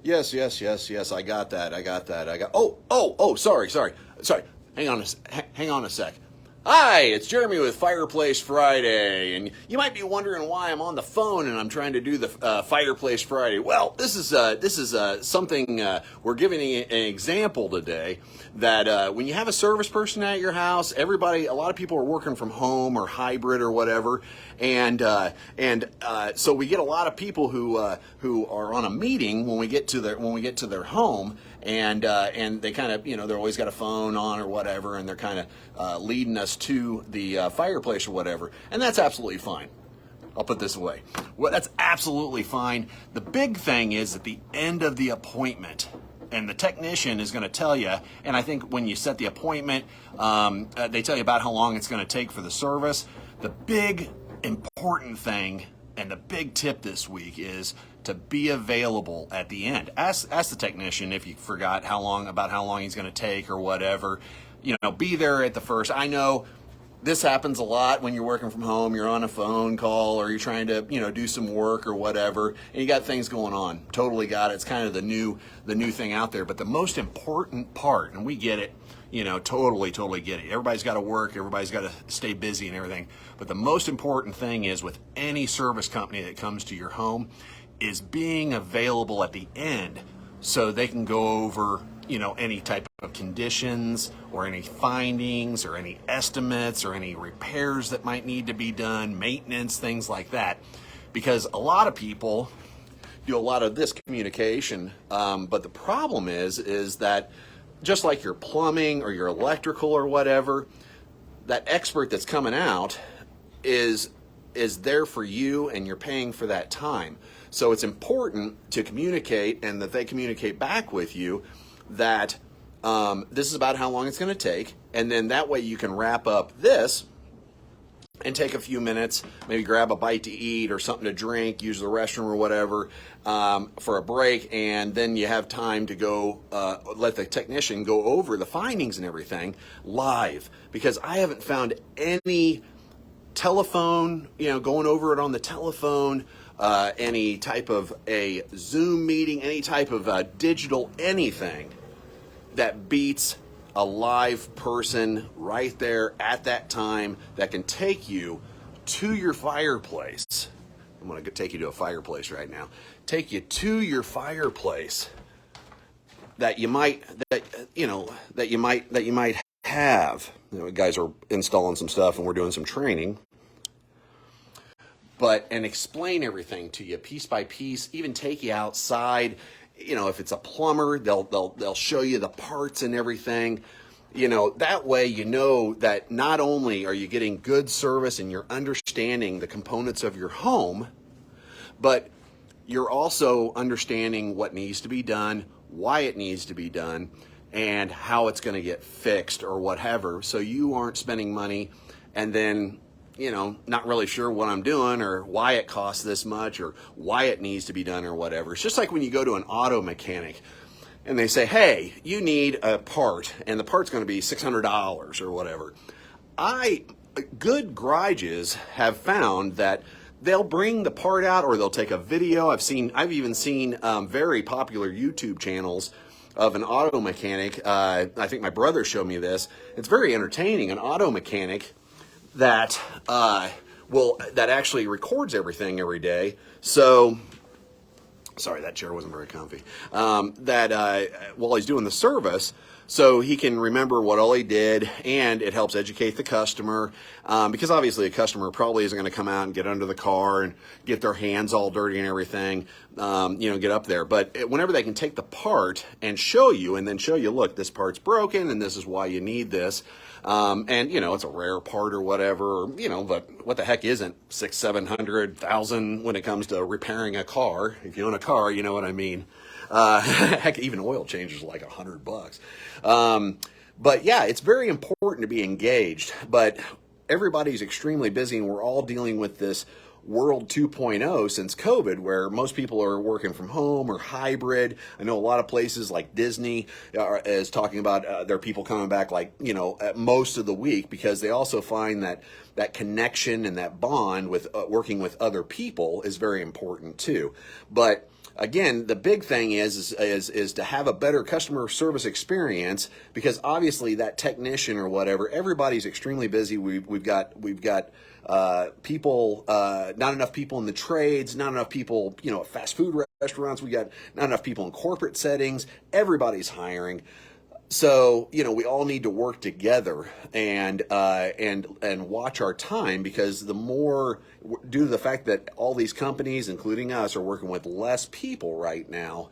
Yes. I got that. Sorry. Hang on a sec. Hi, it's Jeremy with Fireplace Friday, and you might be wondering why I'm on the phone and I'm trying to do the Fireplace Friday. Well, this is something we're giving an example today that when you have a service person at your house, a lot of people are working from home or hybrid or whatever, and so we get a lot of people who are on a meeting when we get to their home. And they kind of, they're always got a phone on or whatever, and they're kind of leading us to the fireplace or whatever. And that's absolutely fine. I'll put this away. Well, that's absolutely fine. The big thing is at the end of the appointment, and the technician is going to tell you, and I think when you set the appointment, they tell you about how long it's going to take for the service. The big important thing and the big tip this week is to be available at the end. Ask the technician if you forgot how long he's going to take or whatever. Be there at the first. I know this happens a lot when you're working from home. You're on a phone call or you're trying to do some work or whatever, and you got things going on. Totally got it. It's kind of the new thing out there. But the most important part, and we get it. Totally get it. Everybody's got to work. Everybody's got to stay busy and everything. But the most important thing is with any service company that comes to your home is being available at the end so they can go over, any type of conditions or any findings or any estimates or any repairs that might need to be done, maintenance, things like that. Because a lot of people do a lot of this communication, but the problem is that just like your plumbing or your electrical or whatever, that expert that's coming out is there for you, and you're paying for that time. So it's important to communicate, and that they communicate back with you that this is about how long it's going to take, and then that way you can wrap up this and take a few minutes, maybe grab a bite to eat or something to drink, use the restroom or whatever for a break, and then you have time to go let the technician go over the findings and everything live. Because I haven't found any telephone, going over it on the telephone, any type of a Zoom meeting, any type of digital anything that beats a live person right there at that time that can take you to your fireplace. I'm going to take you to a fireplace right now. Take you to your fireplace that you might have. Guys are installing some stuff and we're doing some training. And explain everything to you piece by piece, even take you outside. If it's a plumber, they'll show you the parts and everything. That way that not only are you getting good service and you're understanding the components of your home, but you're also understanding what needs to be done, why it needs to be done, and how it's going to get fixed or whatever. So you aren't spending money and then not really sure what I'm doing or why it costs this much or why it needs to be done or whatever. It's just like when you go to an auto mechanic and they say, hey, you need a part and the part's going to be $600 or whatever. Good garages have found that they'll bring the part out or they'll take a video. I've even seen very popular YouTube channels of an auto mechanic. I think my brother showed me this. It's very entertaining. An auto mechanic that actually records everything every day. So, sorry, that chair wasn't very comfy. While he's doing the service, so he can remember what all he did, and it helps educate the customer, because obviously a customer probably isn't going to come out and get under the car and get their hands all dirty and everything, get up there. But whenever they can take the part and show you, look, this part's broken and this is why you need this. It's a rare part or whatever, but what the heck isn't 600,000-700,000 when it comes to repairing a car? If you own a car, you know what I mean. Heck, even oil changes like $100. But yeah, it's very important to be engaged, but everybody's extremely busy and we're all dealing with this world 2.0 since COVID, where most people are working from home or hybrid. I know a lot of places like Disney is talking about their people coming back most of the week, because they also find that connection and that bond with working with other people is very important too. But again, the big thing is to have a better customer service experience, because obviously that technician or whatever, everybody's extremely busy. We've got people, not enough people in the trades, not enough people, at fast food restaurants. We got not enough people in corporate settings. Everybody's hiring. So, we all need to work together and watch our time, because the more, due to the fact that all these companies, including us, are working with less people right now,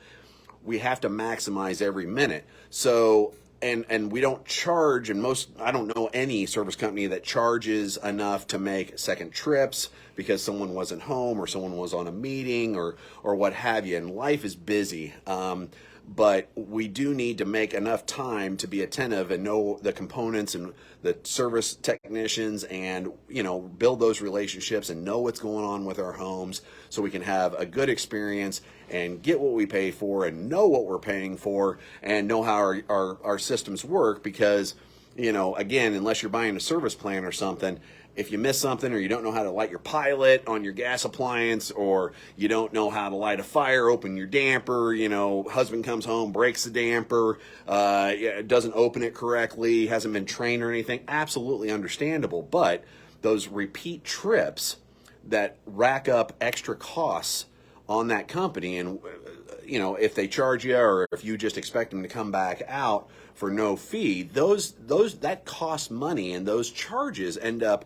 we have to maximize every minute. So, and we don't charge, and I don't know any service company that charges enough to make second trips because someone wasn't home or someone was on a meeting or what have you. And life is busy. But we do need to make enough time to be attentive and know the components and the service technicians, and build those relationships and know what's going on with our homes, so we can have a good experience and get what we pay for and know what we're paying for and know how our systems work. Because again, unless you're buying a service plan or something, if you miss something, or you don't know how to light your pilot on your gas appliance, or you don't know how to light a fire, open your damper, husband comes home, breaks the damper, doesn't open it correctly, hasn't been trained or anything, absolutely understandable. But those repeat trips that rack up extra costs on that company, and if they charge you, or if you just expect them to come back out for no fee, that costs money, and those charges end up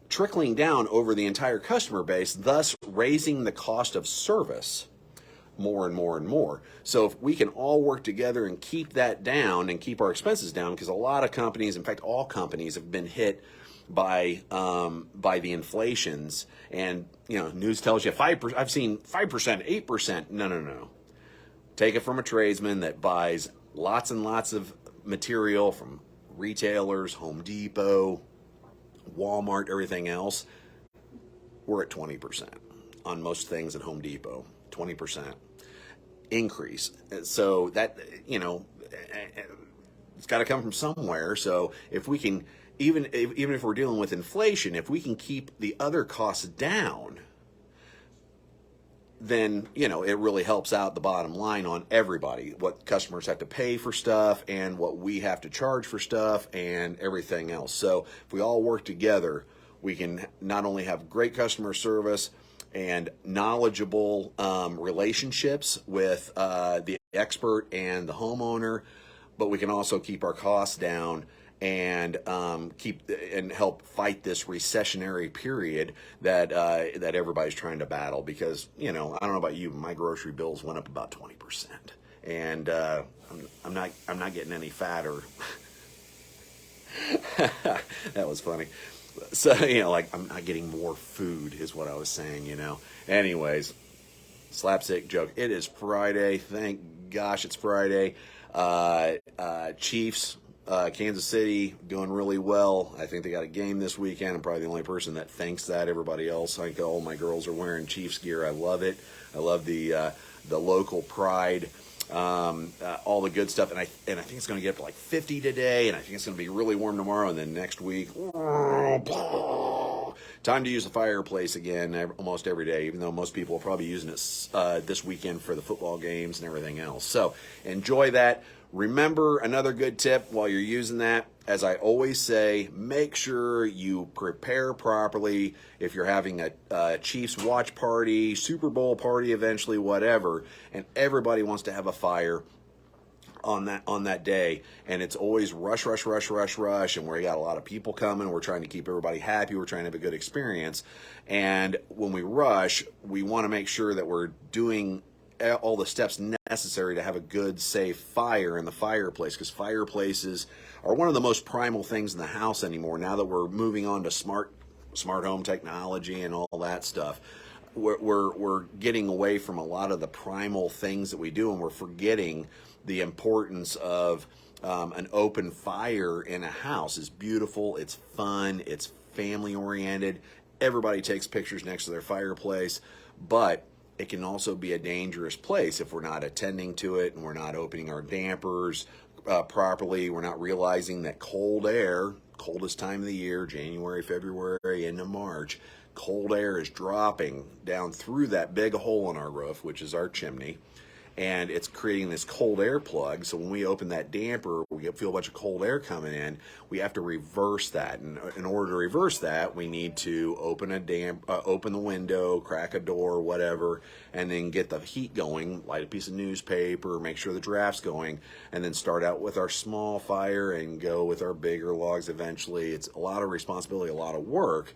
trickling down over the entire customer base, thus raising the cost of service more and more and more. So if we can all work together and keep that down and keep our expenses down, because a lot of companies, in fact all companies, have been hit by the inflations, and news tells you 5%. I've seen 5%, 8%. No. Take it from a tradesman that buys lots and lots of material from retailers, Home Depot, Walmart, everything else. We're at 20% on most things at Home Depot. 20% increase. So that it's got to come from somewhere. So if we can, even if we're dealing with inflation, if we can keep the other costs down, then it really helps out the bottom line on everybody, what customers have to pay for stuff and what we have to charge for stuff and everything else. So if we all work together, we can not only have great customer service and knowledgeable relationships with the expert and the homeowner, but we can also keep our costs down and help fight this recessionary period that everybody's trying to battle. Because I don't know about you, but my grocery bills went up about 20%, and I'm not getting any fatter. That was funny. So I'm not getting more food is what I was saying. Anyways, slapstick joke. It is Friday. Thank gosh it's Friday. Chiefs. Kansas City doing really well. I think they got a game this weekend. I'm probably the only person that thinks that. Everybody else, I think all my girls are wearing Chiefs gear. I love it. I love the local pride, all the good stuff. And I think it's going to get up to like 50 today, and I think it's going to be really warm tomorrow. And then next week, time to use the fireplace again almost every day, even though most people are probably using it this weekend for the football games and everything else. So enjoy that. Remember, another good tip while you're using that, as I always say, make sure you prepare properly. If you're having a Chiefs watch party, Super Bowl party eventually, whatever, and everybody wants to have a fire on that day, and it's always rush, and we got a lot of people coming. We're trying to keep everybody happy. We're trying to have a good experience. And when we rush, we want to make sure that we're doing all the steps necessary to have a good, safe fire in the fireplace, because fireplaces are one of the most primal things in the house anymore. Now that we're moving on to smart home technology and all that stuff, we're getting away from a lot of the primal things that we do, and we're forgetting the importance of an open fire in a house. It's beautiful, it's fun, it's family oriented. Everybody takes pictures next to their fireplace, but it can also be a dangerous place if we're not attending to it and we're not opening our dampers properly. We're not realizing that cold air, coldest time of the year, January, February, into March, cold air is dropping down through that big hole in our roof, which is our chimney, and it's creating this cold air plug. So when we open that damper, we feel a bunch of cold air coming in. We have to reverse that, and in order to reverse that, we need to open open the window, crack a door, whatever, and then get the heat going. Light a piece of newspaper, make sure the draft's going, and then start out with our small fire and go with our bigger logs eventually. It's a lot of responsibility, a lot of work.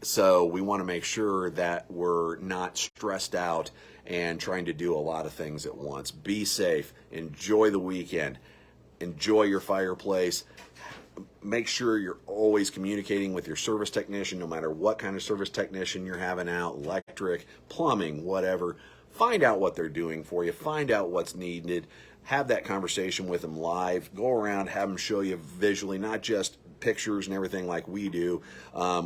So we want to make sure that we're not stressed out and trying to do a lot of things at once. Be safe. Enjoy the weekend. Enjoy your fireplace. Make sure you're always communicating with your service technician, no matter what kind of service technician you're having out, electric, plumbing, whatever. Find out what they're doing for you. Find out what's needed. Have that conversation with them live. Go around, have them show you visually, not just pictures and everything like we do.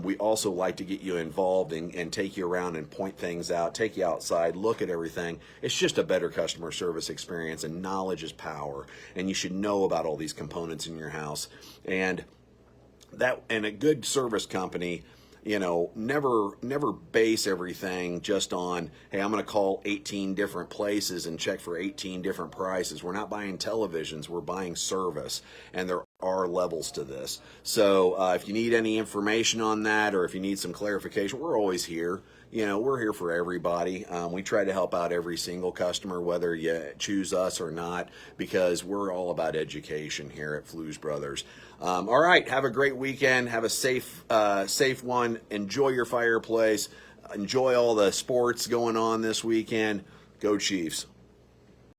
We also like to get you involved and take you around and point things out, take you outside, look at everything. It's just a better customer service experience, and knowledge is power, and you should know about all these components in your house. And a good service company, never base everything just on, hey, I'm going to call 18 different places and check for 18 different prices. We're not buying televisions, we're buying service, and there are levels to this. So if you need any information on that, or if you need some clarification, we're always here. We're here for everybody. We try to help out every single customer, whether you choose us or not, because we're all about education here at Fluesbrothers. All right, have a great weekend. Have a safe one. Enjoy your fireplace. Enjoy all the sports going on this weekend. Go Chiefs.